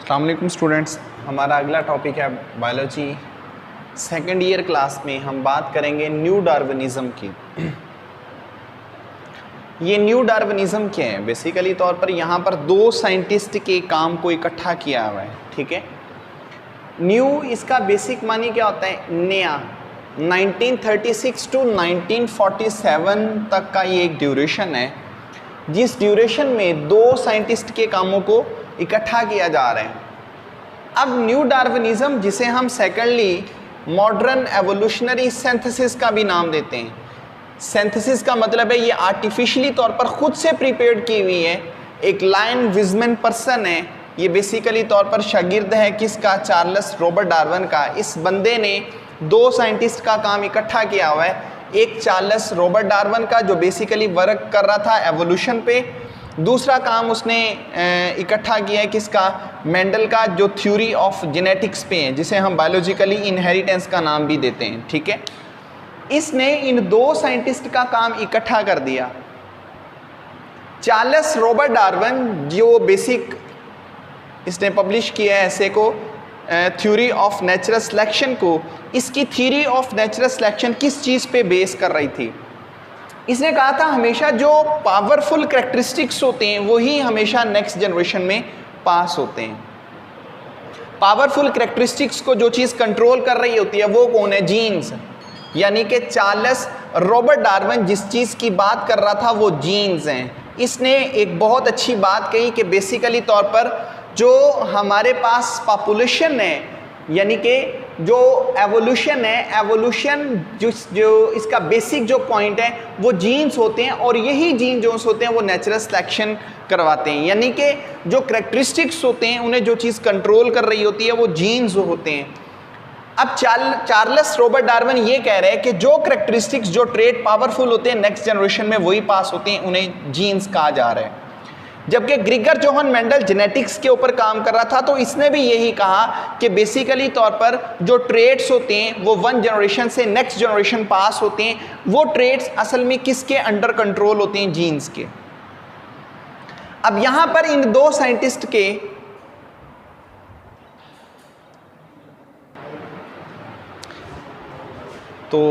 अस्सलाम वालेकुम स्टूडेंट्स, हमारा अगला टॉपिक है बायोलॉजी सेकेंड ईयर क्लास में हम बात करेंगे न्यू डार्विनिज्म की। ये न्यू डार्विनिज्म क्या है? बेसिकली तौर पर यहाँ पर दो साइंटिस्ट के काम को इकट्ठा किया हुआ है, ठीक है। न्यू इसका बेसिक मानी क्या होता है? नया। 1936 टू 1947 तक का ये एक ड्यूरेशन है, जिस ड्यूरेशन में दो साइंटिस्ट के कामों को इकट्ठा किया जा रहा है। अब न्यू डार्विनिज्म, जिसे हम सेकेंडली मॉडर्न एवोल्यूशनरी सिंथेसिस का भी नाम देते हैं। सिंथेसिस का मतलब है ये आर्टिफिशियली तौर पर खुद से प्रिपेयर्ड की हुई है। एक लायन विजमन पर्सन है, ये बेसिकली तौर पर शागिर्द है किसका? चार्ल्स रॉबर्ट डार्विन का। इस बंदे ने दो साइंटिस्ट का काम इकट्ठा किया हुआ है। एक चार्ल्स रॉबर्ट डार्विन का जो बेसिकली वर्क कर रहा था एवोल्यूशन पे, दूसरा काम उसने इकट्ठा किया है किसका? मेंडल का, जो थ्योरी ऑफ जेनेटिक्स पे है, जिसे हम बायोलॉजिकली इनहेरिटेंस का नाम भी देते हैं, ठीक है। इसने इन दो साइंटिस्ट का काम इकट्ठा कर दिया। चार्ल्स रॉबर्ट डार्विन जो बेसिक इसने पब्लिश किया है ऐसे को, थ्योरी ऑफ नेचुरल सिलेक्शन को, इसकी थ्योरी ऑफ नेचुरल सिलेक्शन किस चीज़ पे बेस कर रही थी? इसने कहा था हमेशा जो पावरफुल कैरेक्टरिस्टिक्स होते हैं वही हमेशा नेक्स्ट जनरेशन में पास होते हैं। पावरफुल कैरेक्टरिस्टिक्स को जो चीज़ कंट्रोल कर रही होती है वो कौन है? जीन्स। यानी कि चार्ल्स रॉबर्ट डार्विन जिस चीज़ की बात कर रहा था वो जीन्स हैं। इसने एक बहुत अच्छी बात कही कि बेसिकली तौर पर जो हमारे पास पॉपुलेशन है, यानी कि जो एवोल्यूशन है, एवोल्यूशन जो इसका बेसिक जो पॉइंट है वो जीन्स होते हैं, और यही जीन जो होते हैं वो नेचुरल सिलेक्शन करवाते हैं। यानी कि जो कैरेक्टरिस्टिक्स होते हैं उन्हें जो चीज़ कंट्रोल कर रही होती है वो जीन्स होते हैं। अब चार्ल्स रॉबर्ट डार्विन ये कह रहे हैं कि जो कैरेक्टरिस्टिक्स, जो ट्रेड पावरफुल होते हैं नेक्स्ट जनरेशन में वही पास होते हैं, उन्हें जीन्स कहा जा रहा है। जबकि ग्रिगर जोहन मेंडल जेनेटिक्स के ऊपर काम कर रहा था, तो इसने भी यही कहा कि बेसिकली तौर पर जो ट्रेड्स होते हैं वो वन जनरेशन से नेक्स्ट जनरेशन पास होते हैं। वो ट्रेड्स असल में किसके अंडर कंट्रोल होते हैं? जीन्स के। अब यहां पर इन दो साइंटिस्ट के तो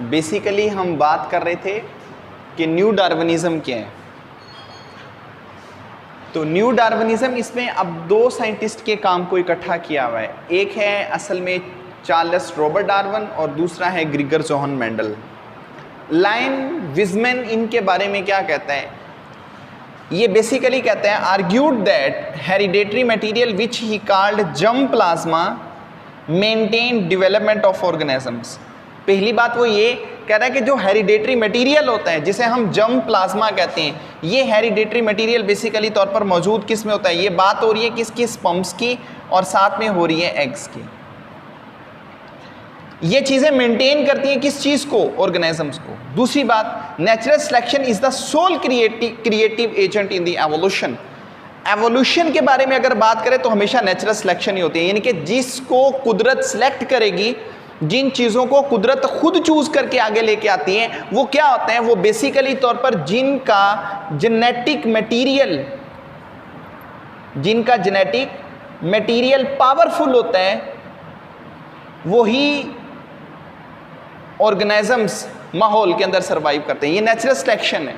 बेसिकली हम बात कर रहे थे कि न्यू डार्विनिज्म क्या है। तो न्यू डार्विनिज्म, इसमें अब दो साइंटिस्ट के काम को इकट्ठा किया हुआ है। एक है असल में चार्ल्स रॉबर्ट डार्विन और दूसरा है ग्रिगर जोहन मेंडल। लायन विजमन इनके बारे में क्या कहता है? ये बेसिकली कहते हैं argued that hereditary material which he called germ plasma maintain development of organisms. पहली बात वो ये कह रहा है कि जो हेरिडेटरी मटेरियल होता है, जिसे हम जर्म प्लाज्मा कहते हैं, ये हेरिडेटरी मटेरियल बेसिकली तौर पर मौजूद किस में होता है? ये बात हो रही है किसकी? स्पर्म्स की, और साथ में हो रही है एग्स की। ये चीज़ें मेंटेन करती हैं किस चीज़ को? ऑर्गेनिजम्स को। दूसरी बात, natural selection is the sole creative agent in the evolution. Evolution के बारे में अगर बात करें तो हमेशा नेचुरल सिलेक्शन ही होती है, यानी कि जिसको कुदरत सिलेक्ट करेगी, जिन चीज़ों को कुदरत खुद चूज करके आगे लेके आती है, वो क्या होते हैं? वो बेसिकली तौर पर जिनका जेनेटिक मटेरियल पावरफुल होता है वही ऑर्गेनिजम्स माहौल के अंदर सरवाइव करते हैं। ये नेचुरल सिलेक्शन है।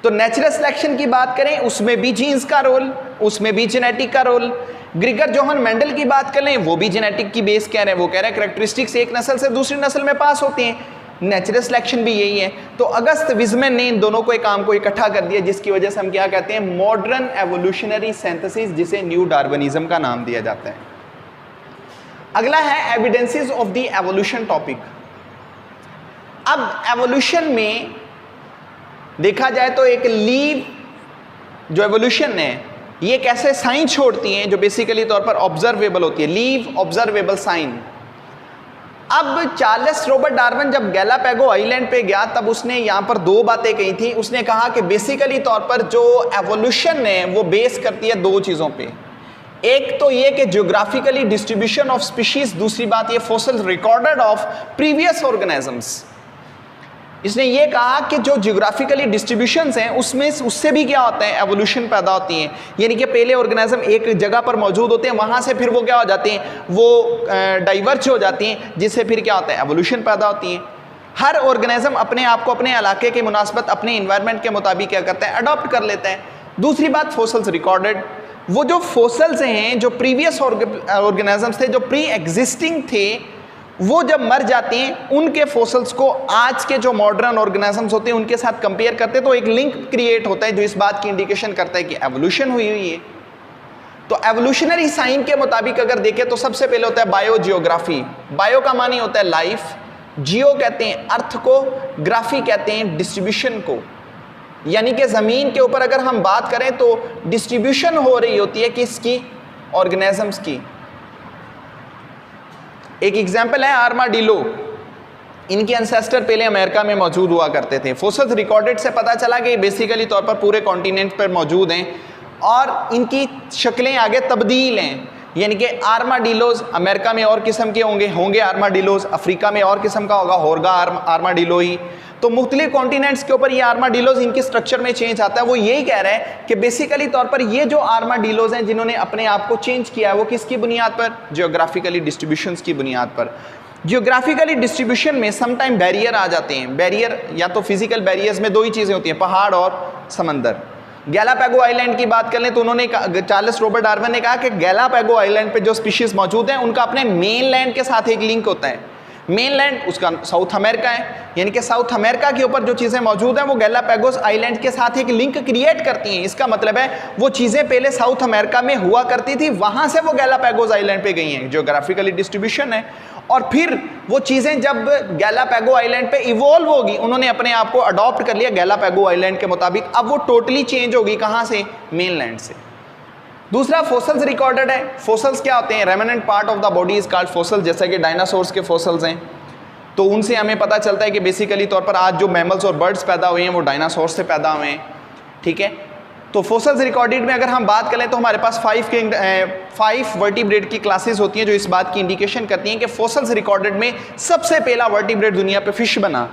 तो नेचुरल सिलेक्शन की बात करें उसमें भी जीन्स का रोल, उसमें भी जेनेटिक का रोल। ग्रिगर जोहन मेंडल की बात करें वो भी जेनेटिक की बेस कह रहे हैं। वो कह रहे हैं कैरेक्टरिस्टिक्स एक नस्ल से दूसरी नस्ल में पास होती हैं, नेचुरल सिलेक्शन भी यही है। तो अगस्त विजमन ने इन दोनों को एक काम को इकट्ठा कर दिया, जिसकी वजह से हम क्या कहते हैं? मॉडर्न एवोल्यूशनरी सिंथेसिस, जिसे न्यू डार्विनिज्म का नाम दिया जाता है। अगला है evidences of the evolution topic. अब एवोल्यूशन में देखा जाए तो एक लीव जो एवोल्यूशन है ये कैसे साइन छोड़ती हैं, जो बेसिकली तौर पर ऑब्जर्वेबल होती है, लीव ऑब्जर्वेबल साइन। अब चार्ल्स रॉबर्ट डार्विन जब गैलापागो आइलैंड पे गया तब उसने यहाँ पर दो बातें कही थी। उसने कहा कि बेसिकली तौर पर जो एवोल्यूशन है वो बेस करती है दो चीज़ों पे। एक तो ये कि ज्योग्राफिकली डिस्ट्रीब्यूशन ऑफ स्पीशीज, दूसरी बात ये fossil recorded of previous organisms. इसने ये कहा कि जो जियोग्राफिकली डिस्ट्रीब्यूशंस हैं उसमें उससे भी क्या होता है, एवोल्यूशन पैदा होती है। यानी कि पहले ऑर्गेनिज्म एक जगह पर मौजूद होते हैं, वहाँ से फिर वो क्या हो जाते हैं, वो डाइवर्ज हो जाती हैं, जिससे फिर क्या होता है, एवोल्यूशन पैदा होती है। हर ऑर्गेनिज्म अपने आप को अपने इलाके के मुनासबत अपने इन्वायरमेंट के मुताबिक क्या करता है, अडॉप्ट कर लेता है। दूसरी बात, फोसल्स रिकॉर्डेड, वो जो फोसल्स हैं जो प्रीवियस ऑर्गेनिजम्स थे, जो प्री एग्जिस्टिंग थे, वो जब मर जाते हैं उनके फोसल्स को आज के जो मॉडर्न ऑर्गेनिजम्स होते हैं उनके साथ कंपेयर करते हैं तो एक लिंक क्रिएट होता है जो इस बात की इंडिकेशन करता है कि एवोल्यूशन हुई है। तो एवोल्यूशनरी साइन के मुताबिक अगर देखें तो सबसे पहले होता है बायो जियोग्राफी। बायो का मानी होता है लाइफ, जियो कहते हैं अर्थ को, ग्राफी कहते हैं डिस्ट्रीब्यूशन को। यानी कि ज़मीन के ऊपर अगर हम बात करें तो डिस्ट्रीब्यूशन हो रही होती है किसकी, ऑर्गेनिजम्स की। एक एग्जाम्पल है आर्माडिलो, इनके एंसेस्टर पहले अमेरिका में मौजूद हुआ करते थे। फोसल्स रिकॉर्डेड से पता चला कि बेसिकली तौर पर पूरे कॉन्टिनेंट पर मौजूद हैं और इनकी शक्लें आगे तब्दील हैं। यानी कि आर्माडिलोज अमेरिका में और किस्म के होंगे आर्माडिलोज, अफ्रीका में और किस्म का होगा आर्माडिलो ही। तो मुख्तलिफ कॉन्टिनेंट्स के ऊपर ये आर्माडिलोज इनके स्ट्रक्चर में चेंज आता है। वो यही कह रहे हैं कि बेसिकली तौर पर ये जो आर्माडिलोज हैं जिन्होंने अपने आप को चेंज किया है वो किसकी बुनियाद पर, जियोग्राफिकली डिस्ट्रीब्यूशंस की बुनियाद पर। जियोग्राफिकली डिस्ट्रीब्यूशन में समटाइम बैरियर आ जाते हैं। बैरियर या तो फिजिकल बैरियर्स में दो ही चीज़ें होती हैं, पहाड़ और समंदर। गैलापागो आइलैंड की बात कर लें तो उन्होंने चार्ल्स रॉबर्ट डार्विन ने कहा कि गैलापागो आइलैंड पे जो स्पीशीज मौजूद हैं उनका अपने मेन लैंड के साथ एक लिंक होता है। मेन लैंड उसका साउथ अमेरिका है, यानी कि साउथ अमेरिका के ऊपर जो चीज़ें मौजूद हैं वो गैलापागोस आइलैंड के साथ एक लिंक क्रिएट करती हैं। इसका मतलब है वो चीज़ें पहले साउथ अमेरिका में हुआ करती थी, वहाँ से वो गैलापागोस आइलैंड पे गई हैं, जियोग्राफिकली डिस्ट्रीब्यूशन है। और फिर वो चीज़ें जब गैलापागो आइलैंड पे इवॉल्व होगी, उन्होंने अपने आप को अडॉप्ट कर लिया गैलापागो आइलैंड के मुताबिक। अब वो टोटली चेंज होगी कहाँ से, मेन लैंड से। दूसरा फोसल्स रिकॉर्डेड है। फोसल्स क्या होते हैं, remnant part of the body is called fossil. जैसे कि डायनासोर्स के फोसल्स हैं तो उनसे हमें पता चलता है कि बेसिकली तौर पर आज जो मैमल्स और बर्ड्स पैदा हुए हैं वो डायनासोर्स से पैदा हुए हैं, ठीक है। तो फोसल्स रिकॉर्डेड में अगर हम बात करें तो हमारे पास 5 वर्टिब्रेट की क्लासेस होती हैं जो इस बात की इंडिकेशन करती हैं कि फोसल्स रिकॉर्डेड में सबसे पहला वर्टिब्रेट दुनिया पे फिश बना,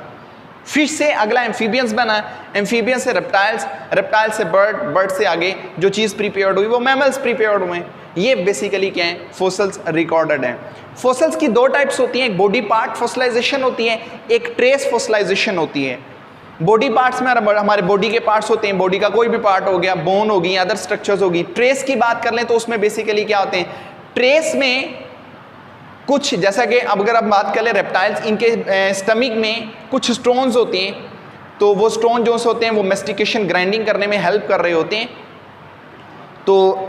फिश से अगला एम्फीबियंस बना, एम्फीबियंस से रेप्टाइल्स, रेप्टाइल से बर्ड, बर्ड से आगे जो चीज़ प्रीपेयर्ड हुई वो मैमल्स प्रीपेयर्ड हुए। ये बेसिकली क्या है, फोसल्स रिकॉर्डेड है। फोसल्स की दो टाइप्स होती हैं, एक बॉडी पार्ट फोसलाइजेशन होती है, एक ट्रेस फोसलाइजेशन होती है। बॉडी पार्ट्स में हमारे बॉडी के पार्ट्स होते हैं, बॉडी का कोई भी पार्ट हो गया, बोन होगी, अदर स्ट्रक्चर्स होगी। ट्रेस की बात कर लें तो उसमें बेसिकली क्या होते हैं, ट्रेस में कुछ, जैसा कि अब अगर हम बात कर ले रेप्टाइल्स, इनके स्टमक में कुछ स्टोन्स होते हैं, तो वो स्टोन जो होते हैं वो मेस्टिकेशन, ग्राइंडिंग करने में हेल्प कर रहे होते हैं। तो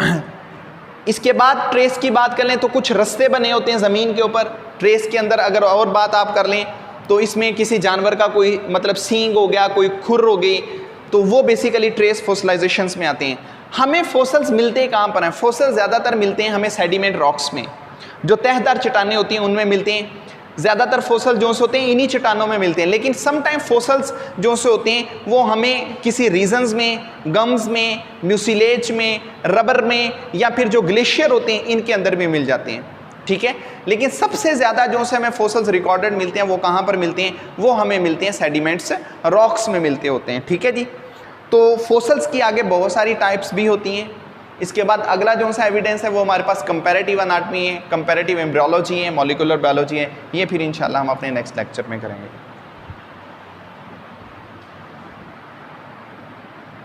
इसके बाद ट्रेस की बात कर लें तो कुछ रास्ते बने होते हैं ज़मीन के ऊपर। ट्रेस के अंदर अगर और बात आप कर लें तो इसमें किसी जानवर का कोई मतलब सींग हो गया, कोई खुर हो गई, तो वो बेसिकली ट्रेस फोसलाइजेशंस में आते हैं। हमें फोसल्स मिलते कहाँ पर हैं, फोसल्स ज़्यादातर मिलते हैं हमें सेडिमेंट रॉक्स में, जो तहदार चट्टानें होती हैं उनमें मिलते हैं। ज़्यादातर फोसल जो से होते हैं इन्हीं चट्टानों में मिलते हैं। लेकिन सम टाइम फोसल्स जो से होते हैं वो हमें किसी रीजन्स में, गम्स में, म्यूसिलेज में, रबर में, या फिर जो ग्लेशियर होते हैं इनके अंदर भी मिल जाते हैं, ठीक है। लेकिन सबसे ज़्यादा जो से हमें फोसल्स रिकॉर्डेड मिलते हैं वो कहाँ पर मिलते हैं, वो हमें मिलते हैं सेडिमेंट्स रॉक्स में मिलते होते हैं, ठीक है जी। तो फोसल्स की आगे बहुत सारी टाइप्स भी होती हैं। इसके बाद अगला जो सा एविडेंस है वो हमारे पास कंपैरेटिव एनाटॉमी है, कंपैरेटिव एम्ब्रियोलॉजी है, मॉलिक्यूलर बायोलॉजी है। ये फिर इंशाल्लाह हम अपने नेक्स्ट लेक्चर में करेंगे।